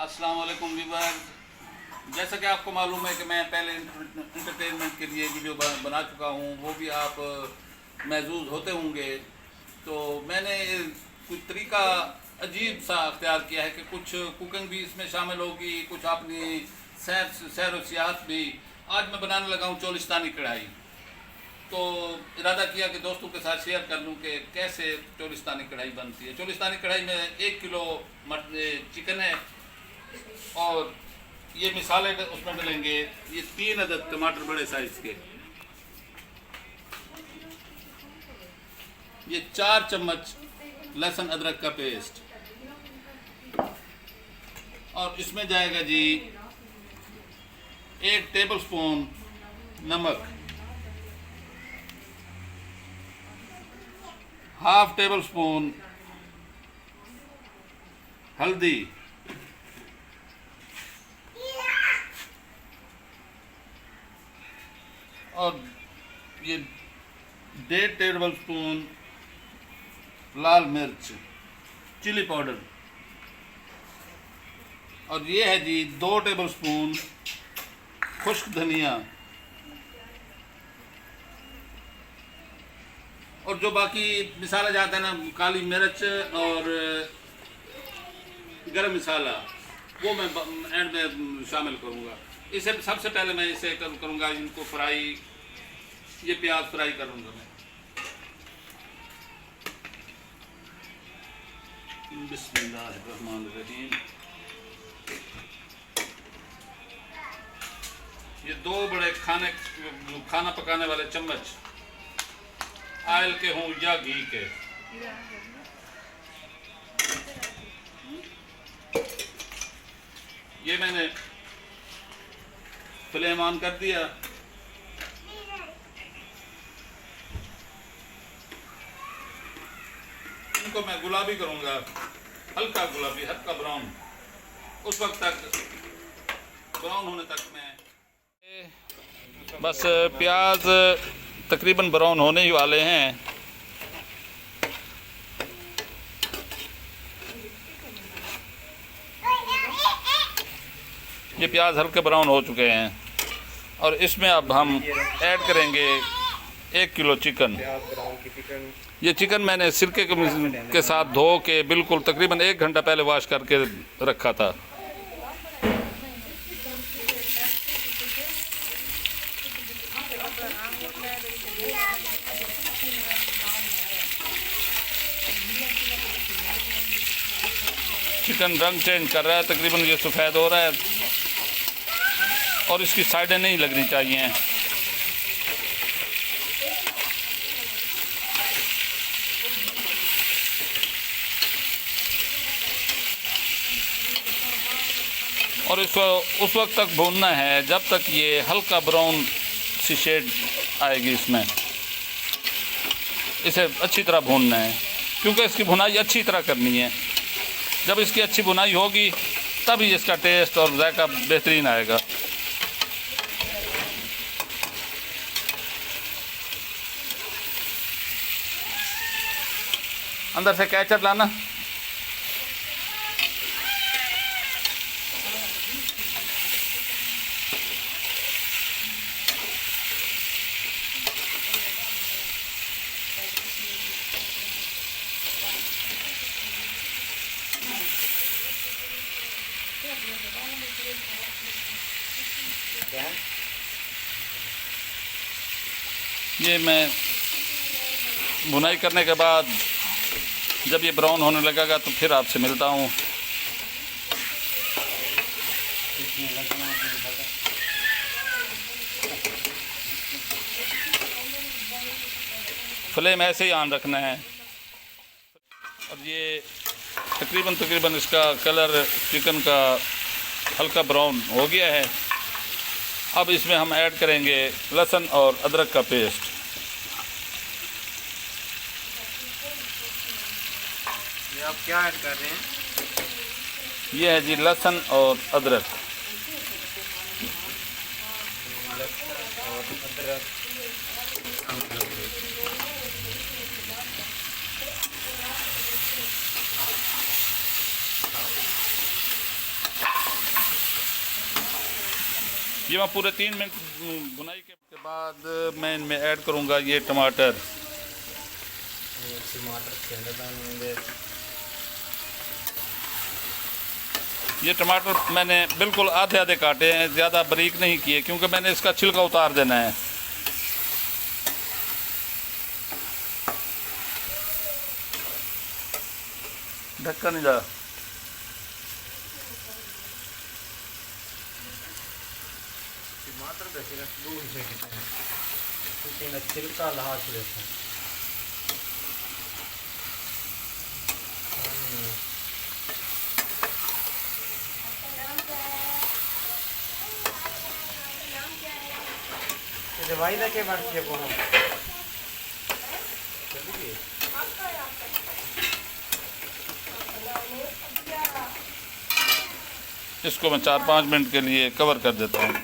अस्सलाम वालेकुम व्यूअर्स। जैसा कि आपको मालूम है कि मैं पहले इंटरटेनमेंट के लिए वीडियो बना चुका हूँ, वो भी आप महजूज होते होंगे। तो मैंने कुछ तरीका अजीब सा अख्तियार किया है कि कुछ कुकिंग भी इसमें शामिल होगी, कुछ अपनी सैर और सियाहत भी। आज मैं बनाने लगा हूँ चोलिस्तानी कढ़ाई। तो इरादा किया कि दोस्तों के साथ शेयर कर लूँ कि कैसे चोलिस्तानी कढ़ाई बनती है। चोलिस्तानी कढ़ाई में 1 किलो चिकन है और ये मिसाले उसमें मिलेंगे। ये 3 अदद टमाटर बड़े साइज के, ये 4 चम्मच लहसुन अदरक का पेस्ट, और इसमें जाएगा जी 1 टेबल स्पून नमक, 1/2 टेबल स्पून हल्दी, और ये 1.5 टेबल स्पून लाल मिर्च चिली पाउडर, और ये है जी 2 टेबल स्पून खुश्क धनिया, और जो बाकी मिसाला जाता है ना, काली मिर्च और गरम मसाला, वो मैं एंड में शामिल करूँगा। इसे सबसे पहले मैं इसे करूँगा इनको फ्राई, ये प्याज फ्राई करूँगा मैं। बिस्मिल्लाहिर्रहमानिर्रहीम। ये 2 बड़े खाना पकाने वाले चम्मच ऑयल के हों या घी के, ये मैंने फ्लेम ऑन कर दिया। इनको मैं गुलाबी करूंगा, हल्का गुलाबी, हल्का ब्राउन, उस वक्त तक ब्राउन होने तक मैं बस प्याज तकरीबन ब्राउन होने ही वाले हैं। ये प्याज हल्के ब्राउन हो चुके हैं और इसमें अब हम ऐड करेंगे 1 किलो चिकन। ये चिकन मैंने सिरके के साथ धो के बिल्कुल तकरीबन 1 घंटा पहले वॉश करके रखा था। चिकन रंग चेंज कर रहा है, तकरीबन ये सफ़ेद हो रहा है और इसकी साइडें नहीं लगनी चाहिए। और इसको उस वक्त तक भूनना है जब तक ये हल्का ब्राउन सी शेड आएगी इसमें। इसे अच्छी तरह भूनना है क्योंकि इसकी भुनाई अच्छी तरह करनी है। जब इसकी अच्छी भुनाई होगी तभी इसका टेस्ट और जायका बेहतरीन आएगा। अंदर से केचप लाना। ये मैं भुनाई करने के बाद जब ये ब्राउन होने लगेगा तो फिर आपसे मिलता हूँ। फ्लेम ऐसे ही ऑन रखना है। और ये तकरीबन इसका कलर चिकन का हल्का ब्राउन हो गया है। अब इसमें हम ऐड करेंगे लहसुन और अदरक का पेस्ट। ये आप क्या ऐड कर रहे हैं? ये है जी लहसुन और अदरक। लहसुन और अदरक ये मैं पूरे 3 मिनट भुनाई के बाद मैं इनमें ऐड करूँगा ये टमाटर। टमाटर होंगे। ये टमाटर मैंने बिल्कुल आधे आधे काटे हैं, ज़्यादा बारीक नहीं किए, क्योंकि मैंने इसका छिलका उतार देना है। ढक्कन नहीं जा। टमाटर का सिर्फ दूर से कितने क्योंकि छिलका लहा लेते हैं। दवाई लगे बढ़ती है वो इसको मैं 4-5 मिनट के लिए कवर कर देता हूँ।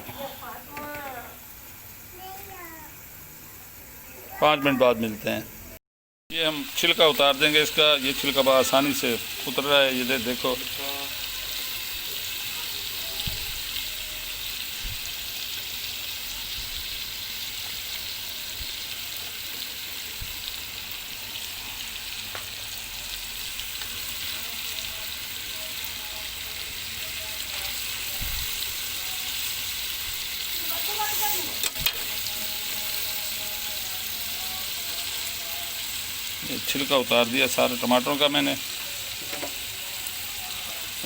5 मिनट बाद मिलते हैं। ये हम छिलका उतार देंगे इसका। ये छिलका बड़ा आसानी से उतर रहा है, ये देखो। छिलका उतार दिया सारे टमाटरों का मैंने।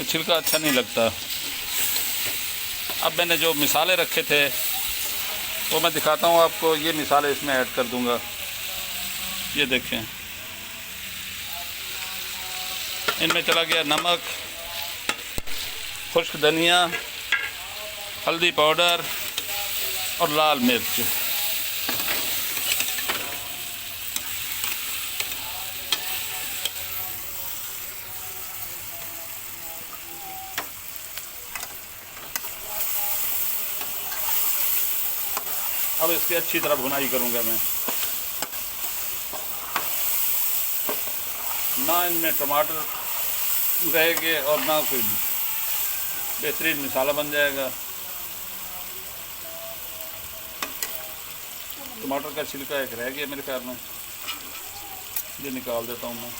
छिलका अच्छा नहीं लगता। अब मैंने जो मिसाले रखे थे वो मैं दिखाता हूँ आपको। ये मिसाले इसमें ऐड कर दूँगा। ये देखें, इनमें चला गया नमक, खुश्क धनिया, हल्दी पाउडर और लाल मिर्च। अब इसकी अच्छी तरह भुनाई करूंगा मैं। ना इनमें टमाटर रहेंगे और ना कोई बेहतरीन मसाला बन जाएगा। टमाटर का छिलका एक रह गया मेरे ख्याल में, ये निकाल देता हूँ मैं।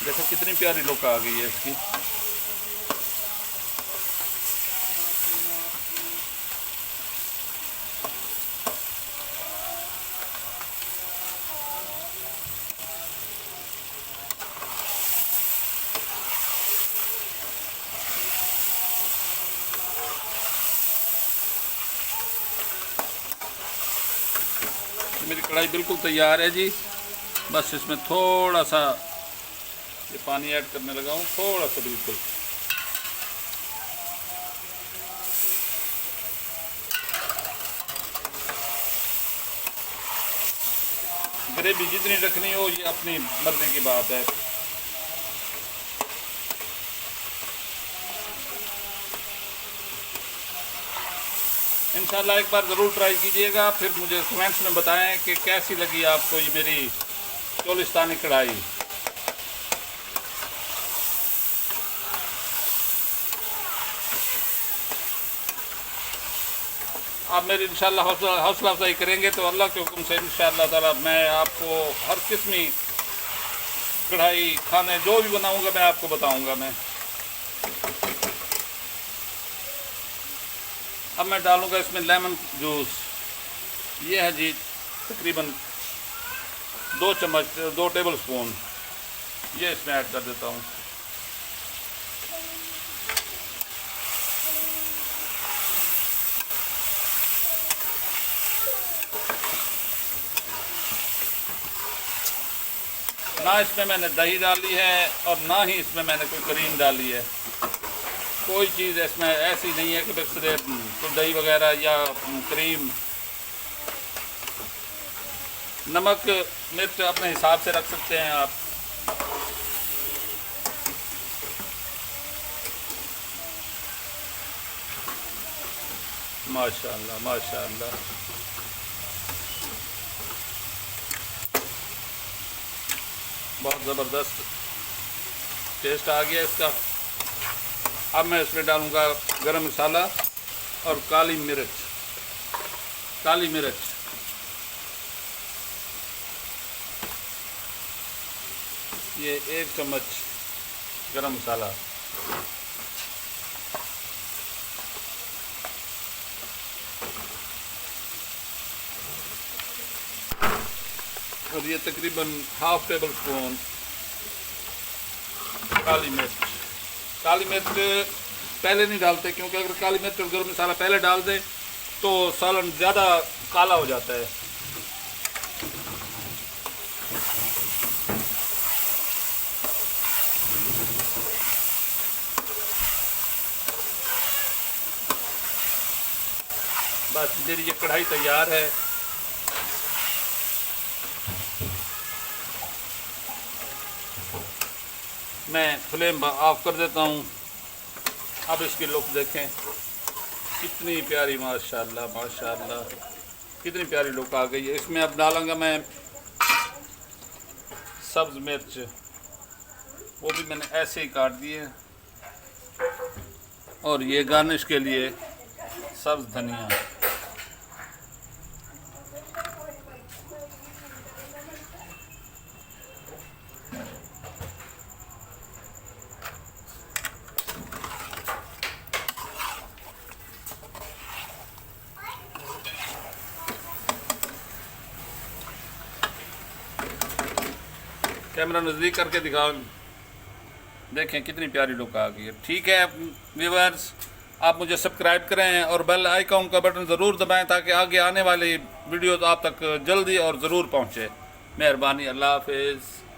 देखो कितनी प्यारी लुक आ गई है इसकी। मेरी कढ़ाई बिल्कुल तैयार है जी। बस इसमें थोड़ा सा ये पानी ऐड करने लगा हूँ, थोड़ा सा बिल्कुल। ग्रेवी जितनी रखनी हो ये अपनी मर्जी की बात है। इंशाल्लाह एक बार ज़रूर ट्राई कीजिएगा, फिर मुझे कमेंट्स में बताएं कि कैसी लगी आपको ये मेरी चोलिस्तानी कढ़ाई। आप मेरी इंशाल्लाह हौसला अफजाई करेंगे तो अल्लाह के हुक्म से इंशाल्लाह ताला मैं आपको हर किस्मी कढ़ाई खाने जो भी बनाऊंगा मैं आपको बताऊंगा मैं। अब मैं डालूंगा इसमें लेमन जूस। ये है जी तकरीबन 2 चम्मच 2 टेबल स्पून ये इसमें ऐड कर देता हूँ। ना इसमें मैंने दही डाली है और ना ही इसमें मैंने कोई क्रीम डाली है। कोई चीज़ इसमें ऐसी नहीं है कि सिर्फ कोई दही वगैरह या क्रीम। नमक मिर्च अपने हिसाब से रख सकते हैं आप। माशाअल्लाह माशाअल्लाह, बहुत ज़बरदस्त टेस्ट आ गया इसका। अब मैं इसमें डालूँगा गरम मसाला और काली मिर्च। ये 1 चम्मच गरम मसाला। और ये तकरीबन ½ टेबल स्पून काली मिर्च। काली मिर्च पहले नहीं डालते, क्योंकि अगर काली मिर्च और गरम मसाला पहले डाल दें तो सालन ज़्यादा काला हो जाता है। बस मेरी ये कढ़ाई तैयार है। मैं फ्लेम ऑफ कर देता हूँ। अब इसकी लुक देखें, कितनी प्यारी, माशाल्लाह माशाल्लाह, कितनी प्यारी लुक आ गई है। इसमें अब डालूँगा मैं सब्ज़ मिर्च, वो भी मैंने ऐसे ही काट दिए, और ये गार्निश के लिए सब्ज़ धनिया। कैमरा नज़दीक करके दिखाओ, देखें कितनी प्यारी लुक आ गई है। ठीक है व्यूअर्स, आप मुझे सब्सक्राइब करें और बेल आइकॉन का बटन ज़रूर दबाएं ताकि आगे आने वाली वीडियोस आप तक जल्दी और ज़रूर पहुँचे। मेहरबानी, अल्लाह हाफिज़।